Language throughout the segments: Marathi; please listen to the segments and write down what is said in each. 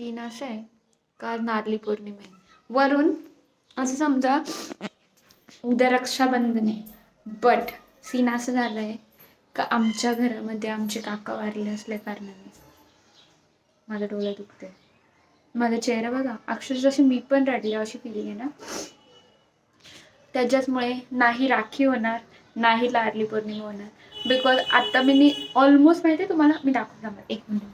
सीन असं आहे का नारळी पौर्णिमा आहे, वरून असं समजा उद्या रक्षाबंधन आहे, बट सीन असं झालं आहे का आमच्या घरामध्ये आमचे काका वारले असल्या कारणाने माझं डोळं दुखते, माझा चेहरा बघा, अक्षरशः जशी मी पण रडले अशी फिलिंग आहे ना. त्याच्याचमुळे नाही राखी होणार, नाही नारळी पौर्णिमा होणार, बिकॉज आता मी ऑलमोस्ट माहिती आहे तुम्हाला, मी दाखवून जाणार एक मिनिट.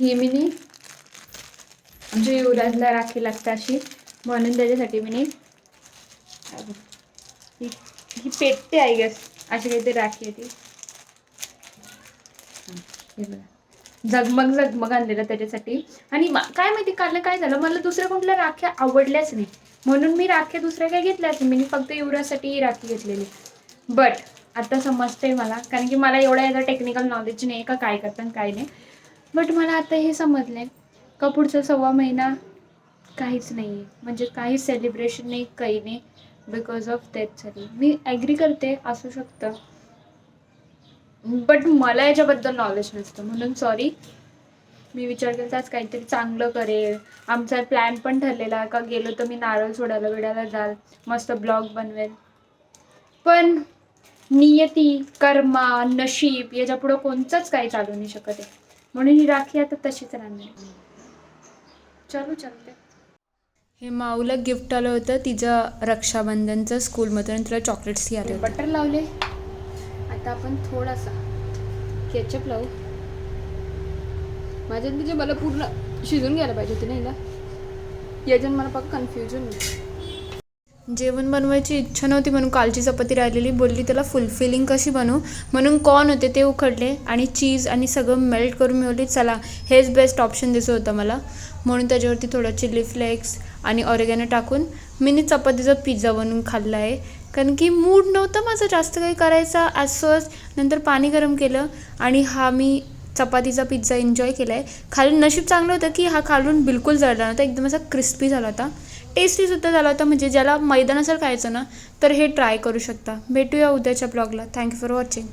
ही मिनी आमच्या युवराजला राखी लागते अशी, म्हणून त्याच्यासाठी मिनी ही पेटते आय गेस, अशी काहीतरी राखी आहे ती. हे बघा, झगमग झगमग आणलेलं त्याच्यासाठी. आणि काय माहिती काल काय झालं, मला दुसऱ्या कोणत्या राख्या आवडल्याच नाही, म्हणून मी राख्या दुसऱ्या काय घेतल्याच नाही, मी फक्त युवराजसाठी ही राखी घेतलेली. बट आता समजतंय मला, कारण की मला एवढं याचं टेक्निकल नॉलेज नाही का काय करतात काय नाही. बट मला आता हे समजलंय का पुढचा 1.25 महिना काहीच नाही आहे, म्हणजे काहीच सेलिब्रेशन नाही, काही नाही, बिकॉज ऑफ डेथ झाली. मी ॲग्री करते असू शकतं, बट मला याच्याबद्दल नॉलेज नसतं, म्हणून सॉरी. मी विचार केला आज काहीतरी चांगलं करेल. आमचा प्लॅन पण ठरलेला का गेलो तर मी नारळ सोडायला बिडायला जाल, मस्त ब्लॉग बनवेल, पण नियती, कर्मा, नशीब याच्यापुढं कोणतंच काही चालू नाही शकत आहे, म्हणून ही राखी आता तशीच राहणार. चलो चालते. हे माऊला गिफ्ट आलं होतं तिचं रक्षाबंधनचं स्कूलमधून, तिला चॉकलेट्सही आले. बटर लावले, आता आपण थोडासा केचप लावू. माझ्या तिचे मला पूर्ण शिजून घ्यायला पाहिजे होते नाही ना, याच्यानं मला फक्त कन्फ्युजन होतं. जेवण बनवायची इच्छा नव्हती म्हणून कालची चपाती राहिलेली, बोलली त्याला फुलफिलिंग कशी बनवू, म्हणून कॉर्न होते ते उकडले आणि चीज आणि सगळं मेल्ट करून मिळवली. चला हेच बेस्ट ऑप्शन दिसत होतं मला, म्हणून त्याच्यावरती थोडं चिली फ्लेक्स आणि ऑरेगॅनो टाकून मी चपातीचा पिझ्झा बनवून खाल्ला आहे. कारण की मूड नव्हतं माझं जास्त काही करायचा असंच. नंतर पाणी गरम केलं आणि हा मी चपातीचा पिझ्झा एन्जॉय केला आहे. खालून नशीब चांगलं होतं की हा खालून बिलकुल जळला नव्हता, एकदम असा क्रिस्पी झाला होता, टेस्टीसुद्धा झाला होता. म्हणजे ज्याला मैदा नसेल खायचं ना तर हे ट्राय करू शकता. भेटूया उद्याच्या ब्लॉगला. Thank you for watching.